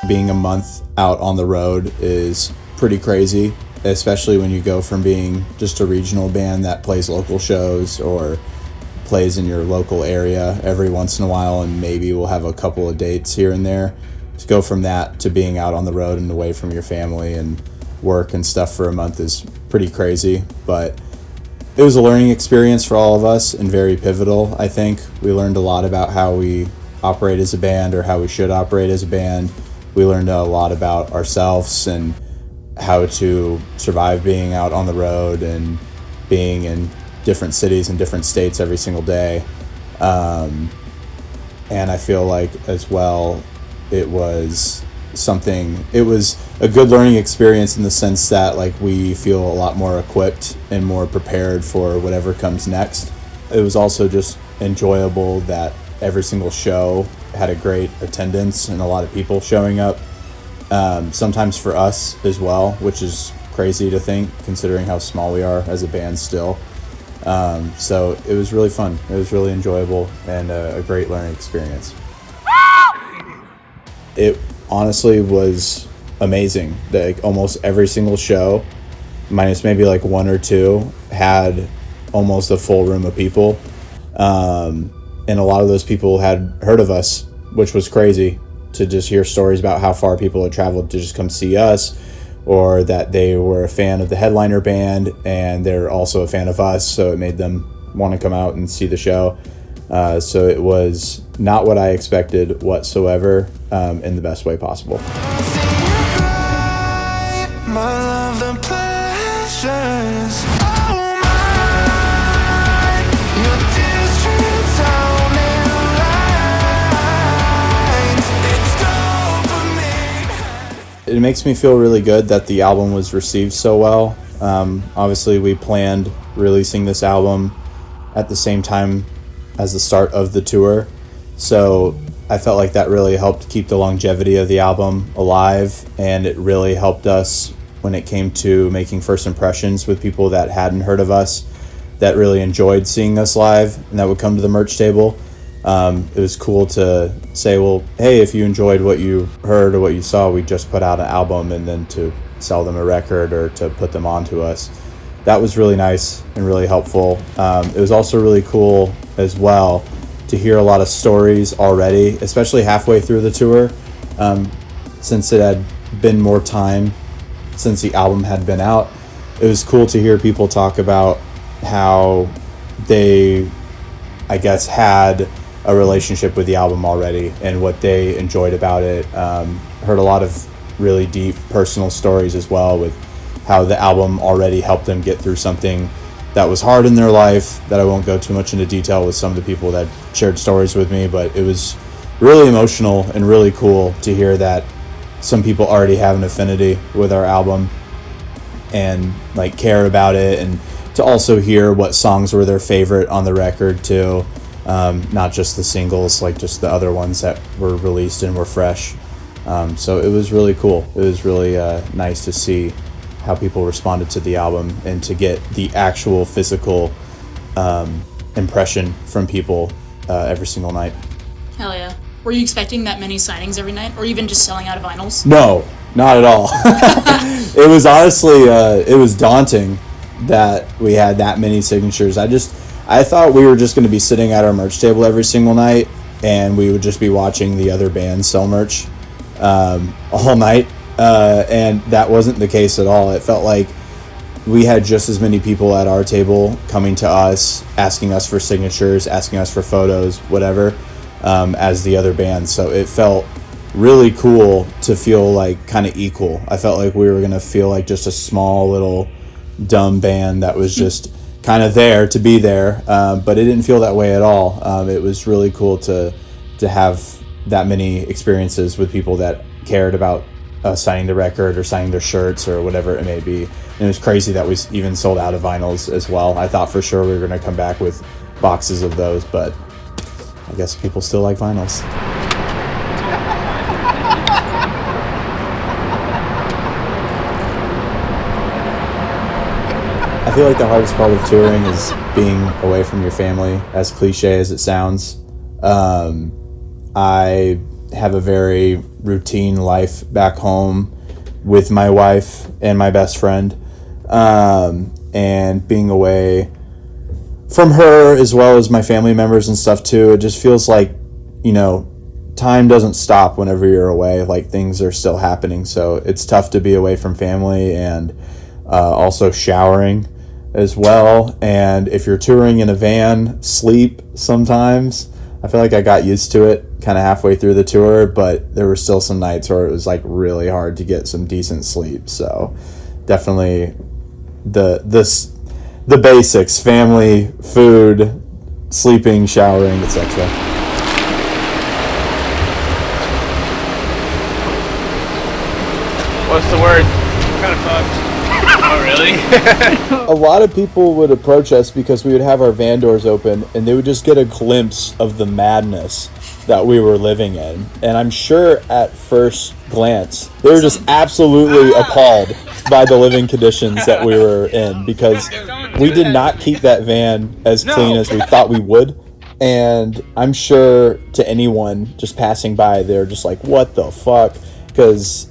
being a month out on the road is pretty crazy, especially when you go from being just a regional band that plays local shows or plays in your local area every once in a while and maybe we'll have a couple of dates here and there. To go from that to being out on the road and away from your family and work and stuff for a month is pretty crazy, but it was a learning experience for all of us and very pivotal. I think we learned a lot about how we operate as a band or how we should operate as a band. We learned a lot about ourselves and how to survive being out on the road and being in different cities and different states every single day. And I feel like as well, it was a good learning experience in the sense that like we feel a lot more equipped and more prepared for whatever comes next. It was also just enjoyable that every single show had a great attendance and a lot of people showing up. Sometimes for us as well, which is crazy to think considering how small we are as a band still. So it was really fun. It was really enjoyable and a great learning experience. It honestly was amazing. Like almost every single show, minus maybe like one or two, had almost a full room of people. And a lot of those people had heard of us, which was crazy to just hear stories about how far people had traveled to just come see us, or that they were a fan of the headliner band and they're also a fan of us, so it made them want to come out and see the show. So it was not what I expected whatsoever, in the best way possible. It makes me feel really good that the album was received so well. Obviously, we planned releasing this album at the same time as the start of the tour, so I felt like that really helped keep the longevity of the album alive, and it really helped us when it came to making first impressions with people that hadn't heard of us, that really enjoyed seeing us live, and that would come to the merch table. It was cool to say, well, hey, if you enjoyed what you heard or what you saw, we just put out an album, and then to sell them a record or to put them onto us. That was really nice and really helpful. It was also really cool as well to hear a lot of stories already, especially halfway through the tour, since it had been more time since the album had been out. It was cool to hear people talk about how they, I guess, had a relationship with the album already and what they enjoyed about it. Heard a lot of really deep personal stories as well, with how the album already helped them get through something that was hard in their life, that I won't go too much into detail with some of the people that shared stories with me, but it was really emotional and really cool to hear that some people already have an affinity with our album and like care about it, and to also hear what songs were their favorite on the record too, not just the singles, like just the other ones that were released and were fresh. So it was really cool. It was really nice to see how people responded to the album and to get the actual physical impression from people every single night. Hell yeah. Were you expecting that many signings every night, or even just selling out of vinyls? No, not at all. It was honestly, it was daunting that we had that many signatures. I thought we were just going to be sitting at our merch table every single night and we would just be watching the other bands sell merch all night. And that wasn't the case at all. It felt like we had just as many people at our table coming to us, asking us for signatures, asking us for photos, whatever, as the other bands. So it felt really cool to feel like kind of equal. I felt like we were going to feel like just a small little dumb band that was just kind of there to be there, but it didn't feel that way at all. It was really cool to have that many experiences with people that cared about signing the record or signing their shirts or whatever it may be. And it was crazy that we even sold out of vinyls as well. I thought for sure we were going to come back with boxes of those, but I guess people still like vinyls. I feel like the hardest part of touring is being away from your family, as cliche as it sounds. I have a very routine life back home with my wife and my best friend, and being away from her as well as my family members and stuff too. It just feels like, time doesn't stop whenever you're away. Like, things are still happening, so it's tough to be away from family, and also showering as well. And if you're touring in a van, sleep sometimes. I feel like I got used to it kind of halfway through the tour, but there were still some nights where it was like really hard to get some decent sleep. So definitely the basics: family, food, sleeping, showering, etc. What's the word? Kind of fucked. Oh, really? A lot of people would approach us because we would have our van doors open, and they would just get a glimpse of the madness that we were living in. And I'm sure at first glance, they were just absolutely appalled by the living conditions that we were in, because we did not keep that van as clean as we thought we would. And I'm sure to anyone just passing by, they're just like, what the fuck? Because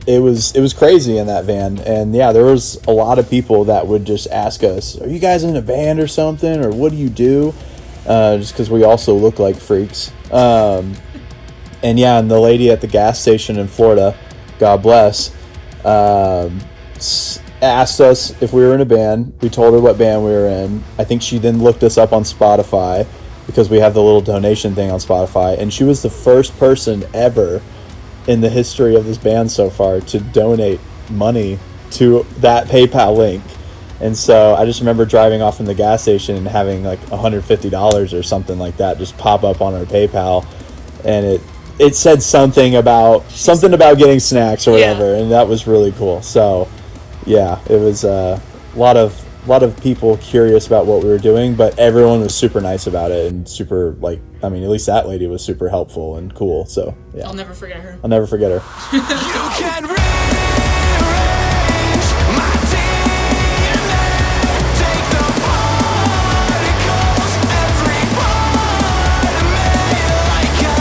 it was crazy in that van. And yeah, there was a lot of people that would just ask us, are you guys in a band or something, or what do you do? Just because we also look like freaks. And yeah, and the lady at the gas station in Florida, God bless, asked us if we were in a band. We told her what band we were in. I think she then looked us up on Spotify, because we have the little donation thing on Spotify, and she was the first person ever in the history of this band so far to donate money to that PayPal link. And so I just remember driving off from the gas station and having like $150 or something like that just pop up on our PayPal, and it said something about getting snacks or whatever, and that was really cool. So yeah, it was a lot of people curious about what we were doing, but everyone was super nice about it, and super, like, I mean, at least that lady was super helpful and cool. So yeah, I'll never forget her. I'll never forget her. You can rearrange my DNA, take the particles, every part of me, like a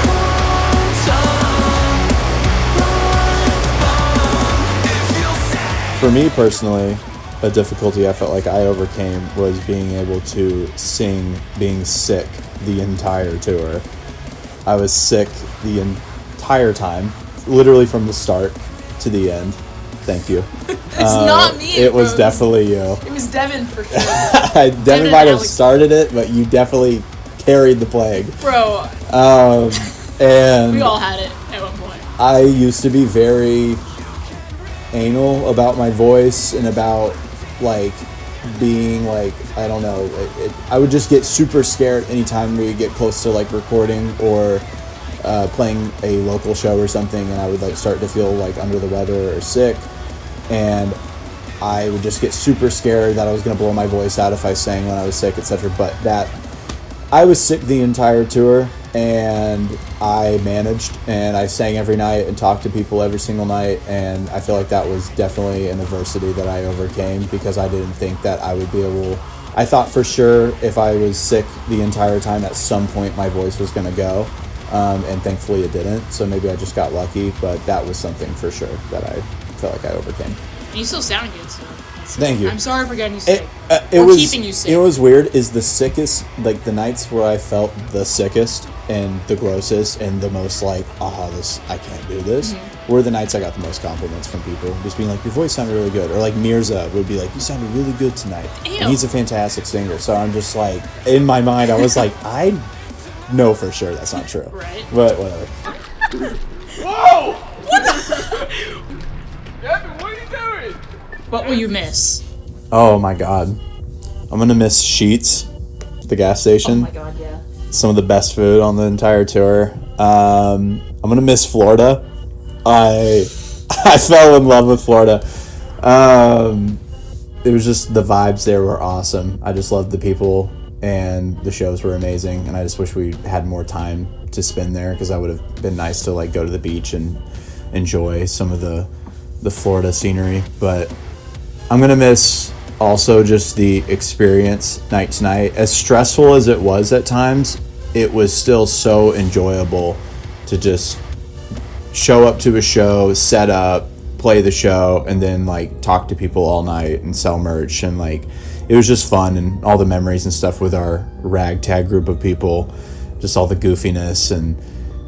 quantum bomb. If you'll say For me personally, a difficulty I felt like I overcame was being able to sing being sick the entire tour. I was sick the entire time, literally from the start to the end. Thank you. It's not me. It was bro. definitely you. It was Devin for sure. Devin might have Alex. started it, but you definitely carried the plague. Bro, And we all had it at one point. I used to be very anal about my voice and about like being like, I don't know, I would just get super scared anytime we get close to like recording or playing a local show or something, and I would like start to feel like under the weather or sick, and I would just get super scared that I was going to blow my voice out if I sang when I was sick, etc. But that I was sick the entire tour, and I managed, and I sang every night and talked to people every single night, and I feel like that was definitely an adversity that I overcame, because I didn't think that I would be able. I thought for sure if I was sick the entire time, at some point my voice was going to go, and thankfully it didn't, so maybe I just got lucky, but that was something for sure that I felt like I overcame. And you still sound good, so. Thank you. I'm sorry for getting you sick. It Or was, keeping you sick. You know what was weird is the sickest, like the nights where I felt the sickest and the grossest and the most like, I can't do this, were the nights I got the most compliments from people. Just being like, your voice sounded really good. Or like Mirza would be like, you sounded really good tonight. Ew. And he's a fantastic singer. So I'm just like, in my mind, I was like, I know for sure that's not true. Right. But whatever. Whoa! Devin, what are you doing? What will you miss? Oh my God. I'm going to miss Sheets, the gas Oh station. my god, yeah. Some of the best food on the entire tour. I'm gonna miss Florida. I fell in love with Florida. It was just the vibes there were awesome. I just loved the people, and the shows were amazing. And I just wish we had more time to spend there, because that would have been nice to like go to the beach and enjoy some of the Florida scenery. But I'm gonna miss also just the experience night to night. As stressful as it was at times, it was still so enjoyable to just show up to a show, set up, play the show, and then like talk to people all night and sell merch. And like it was just fun, and all the memories and stuff with our ragtag group of people, just all the goofiness. And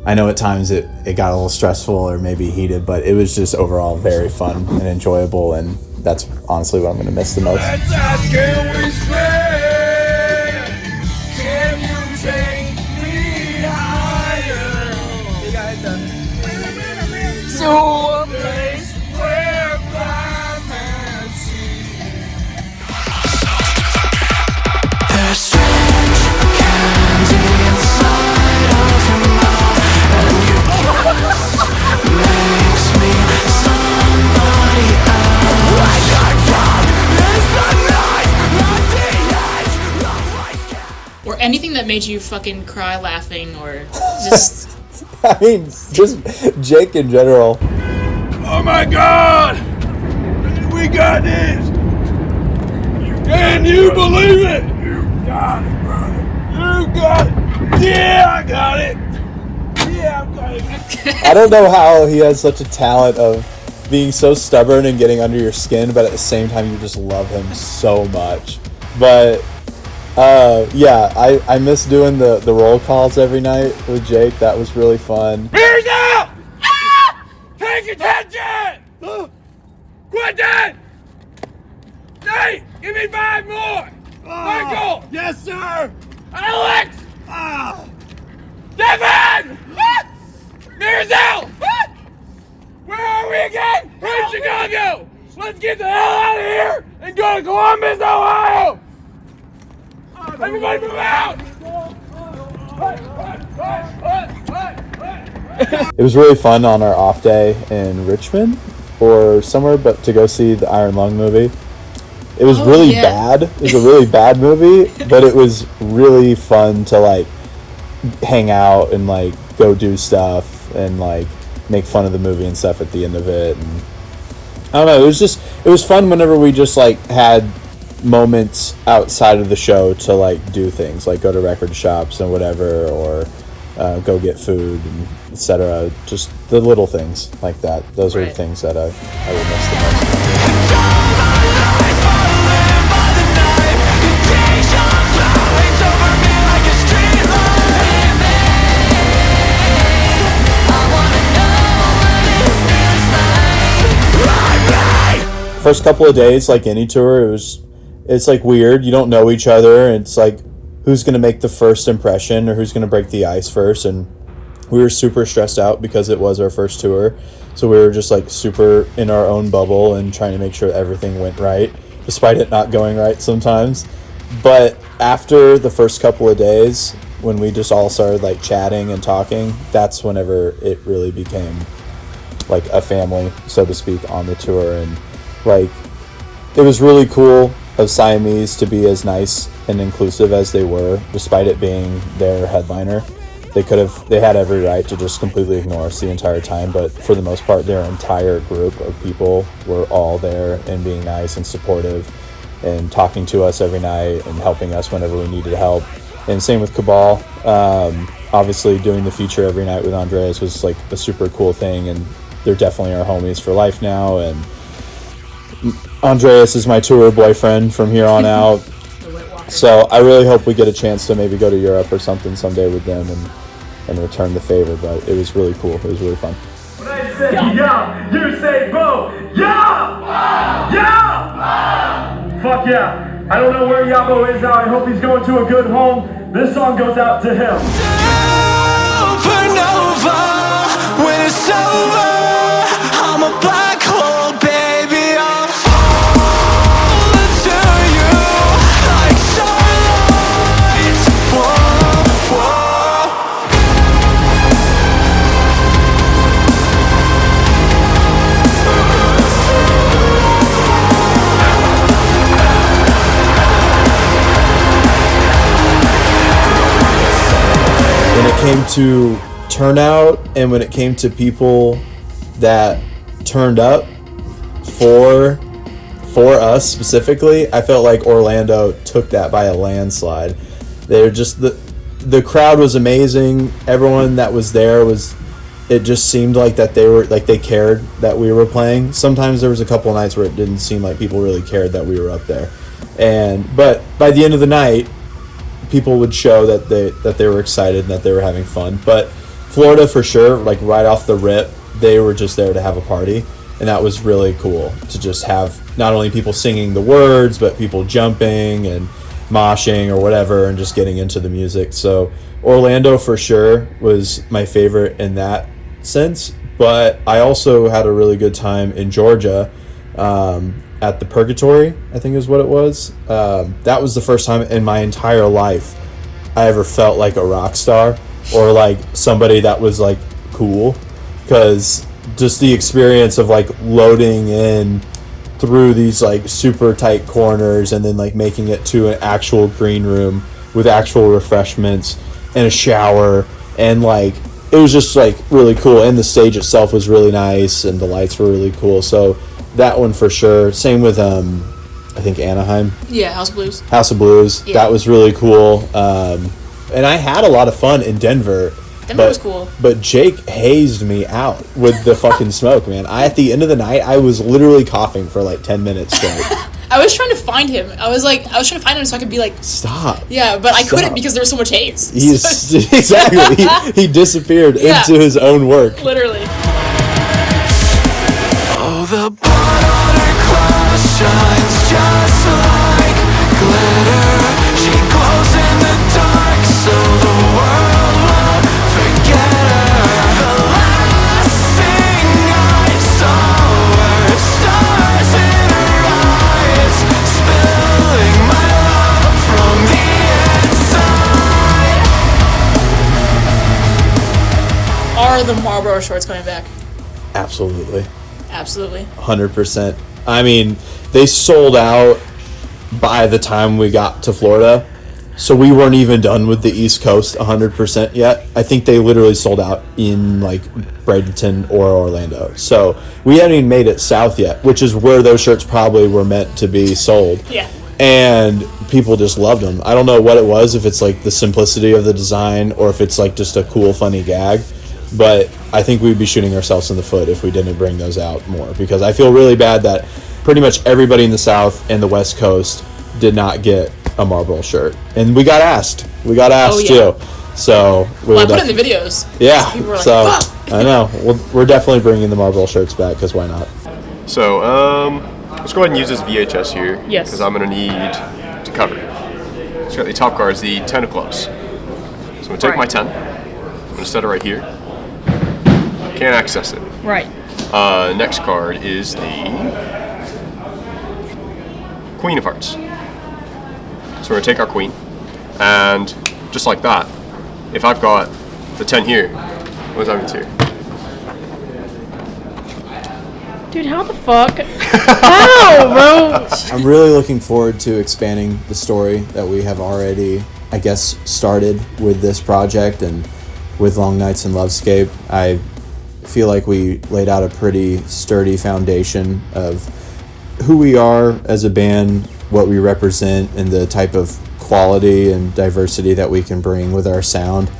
I know at times it got a little stressful or maybe heated, but it was just overall very fun and enjoyable, and that's honestly what I'm going to miss the most. Let's ask, can we swear? Can you take me higher? You guys done. To a place where blind men see. There's strange candy inside of your mouth, and your kiss makes me somebody else. Where I'm from is the night, not the edge. Love life can. Or anything that made you fucking cry laughing, or just I mean, just Jake in general. Oh my God! We got this! Can you believe it? You got it, brother. You got it. Yeah, I got it. Yeah, I got it. I don't know how he has such a talent of being so stubborn and getting under your skin, but at the same time you just love him so much. But yeah, I miss doing the roll calls every night with Jake. That was really fun. Mirrorcell! Take attention! Quentin! Nate, give me 5 more! Michael! Yes, sir! Alex! Devin! Mirrorcell! Where are we again? We're in Chicago! Let's get the hell out of here and go to Columbus, Ohio! Everybody move out! It was really fun on our off day in Richmond or somewhere, but to go see the Iron Lung movie. It was really yeah. bad. It was a really bad movie, but it was really fun to like hang out and like go do stuff and like make fun of the movie and stuff at the end of it. And I don't know, it was fun whenever we just like had moments outside of the show to like do things like go to record shops and whatever, or go get food and etc. Just the little things like that. Those are the Right. things that I would miss the most. All my life I live by the night. Contagion flowing over me like a street light. I wanna know what it feels like. First couple of days, like any tour, it's like weird. You don't know each other, and it's like who's gonna make the first impression or who's gonna break the ice first. And we were super stressed out because it was our first tour, so we were just like super in our own bubble and trying to make sure everything went right, despite it not going right sometimes. But after the first couple of days, when we just all started like chatting and talking, that's whenever it really became like a family, so to speak, on the tour. And like it was really cool of Siamese to be as nice and inclusive as they were, despite it being their headliner. They had every right to just completely ignore us the entire time, but for the most part, their entire group of people were all there and being nice and supportive and talking to us every night and helping us whenever we needed help. And same with Cabal. Obviously, doing the feature every night with Andreas was like a super cool thing, and they're definitely our homies for life now. And Andreas is my tour boyfriend from here on out. the White Walker. So I really hope we get a chance to maybe go to Europe or something someday with them and return the favor. But it was really cool. It was really fun. When I say yeah, you say boo. Yeah! Yeah! Fuck yeah. I don't know where Yabo is now. I hope he's going to a good home. This song goes out to him. Supernova, when it's over, I'm a black hole, baby. I'll fall into you like starlight. Whoa, whoa. When it came to turnout and when it came to people that turned up for us specifically, I felt like Orlando took that by a landslide. They're just the crowd was amazing. Everyone that was there it just seemed like that they cared that we were playing. Sometimes there was a couple of nights where it didn't seem like people really cared that we were up there. But by the end of the night, people would show that they were excited and that they were having fun. But Florida, for sure, like right off the rip, they were just there to have a party. And that was really cool to just have not only people singing the words, but people jumping and moshing or whatever and just getting into the music. So Orlando for sure was my favorite in that sense. But I also had a really good time in Georgia at the Purgatory, I think is what it was. That was the first time in my entire life I ever felt like a rock star or like somebody that was like cool, because just the experience of like loading in through these like super tight corners and then like making it to an actual green room with actual refreshments and a shower, and like it was just like really cool, and the stage itself was really nice and the lights were really cool. So that one for sure. Same with I think Anaheim. Yeah, House of Blues. House of Blues. Yeah. That was really cool. And I had a lot of fun in Denver. Denver was cool. But Jake hazed me out with the fucking smoke, man. At the end of the night, I was literally coughing for like 10 minutes straight. I was trying to find him. I was trying to find him so I could be like, Stop. yeah, but I Stop. couldn't because there was so much haze. Exactly. He disappeared into his own work. Literally. Oh, the blood on her clothes shines just like glitter. She glows in the dark so the world won't forget her. The last thing I saw were stars in her eyes, spilling my love from the inside. Are the Marlboro shorts coming back? Absolutely. Absolutely. 100%. I mean, they sold out by the time we got to Florida, so we weren't even done with the East Coast 100% yet. I think they literally sold out in like Bradenton or Orlando, so we hadn't even made it south yet, which is where those shirts probably were meant to be sold. Yeah. And people just loved them. I don't know what it was, if it's like the simplicity of the design or if it's like just a cool, funny gag. But I think we'd be shooting ourselves in the foot if we didn't bring those out more, because I feel really bad that pretty much everybody in the South and the West Coast did not get a Marlboro shirt. And we got asked. Too. So Well, I put it in the videos. Yeah. People were like, So fuck. I know. We're definitely bringing the Marlboro shirts back, because why not? So, let's go ahead and use this VHS here. Yes. Because I'm going to need to cover it. So, the top card is the 10 of clubs. So, I'm going to take Right. my 10. I'm going to set it right here. Can't access it. Right. Next card is the Queen of Hearts. So, we're going to take our Queen. And just like that, if I've got the 10 here, what does that mean to? Dude, how the fuck? How, bro? I'm really looking forward to expanding the story that we have already, I guess, started with this project and with Long Nights in Lovescape. I feel like we laid out a pretty sturdy foundation of who we are as a band, what we represent, and the type of quality and diversity that we can bring with our sound.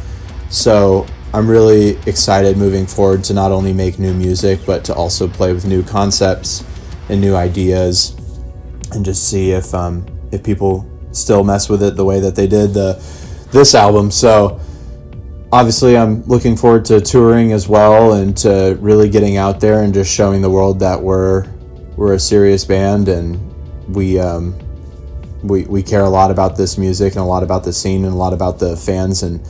So I'm really excited moving forward to not only make new music, but to also play with new concepts and new ideas, and just see if people still mess with it the way that they did this album. So obviously I'm looking forward to touring as well, and to really getting out there and just showing the world that we're a serious band, and we care a lot about this music and a lot about the scene and a lot about the fans and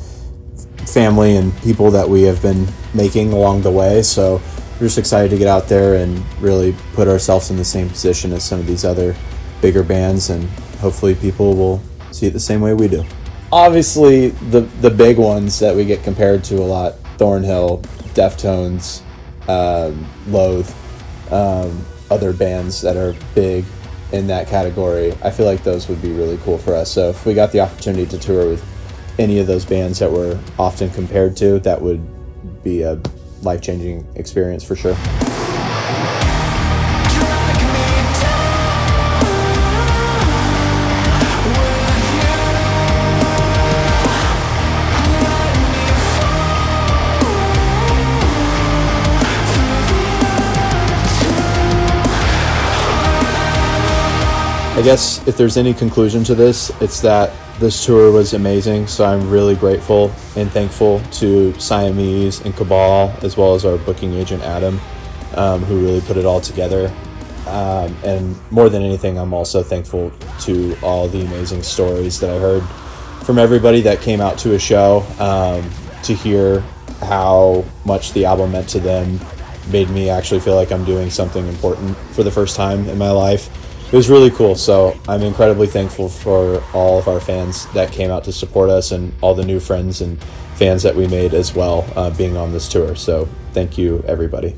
family and people that we have been making along the way. So we're just excited to get out there and really put ourselves in the same position as some of these other bigger bands, and hopefully people will see it the same way we do. Obviously the big ones that we get compared to a lot: Thornhill, Deftones, Loathe, other bands that are big in that category. I feel like those would be really cool for us. So if we got the opportunity to tour with any of those bands that we're often compared to, that would be a life-changing experience for sure. I guess if there's any conclusion to this, it's that this tour was amazing. So I'm really grateful and thankful to Siamese and Cabal, as well as our booking agent Adam, who really put it all together. And more than anything, I'm also thankful to all the amazing stories that I heard from everybody that came out to a show, to hear how much the album meant to them. Made me actually feel like I'm doing something important for the first time in my life. It was really cool. So I'm incredibly thankful for all of our fans that came out to support us, and all the new friends and fans that we made as well, being on this tour. So thank you, everybody.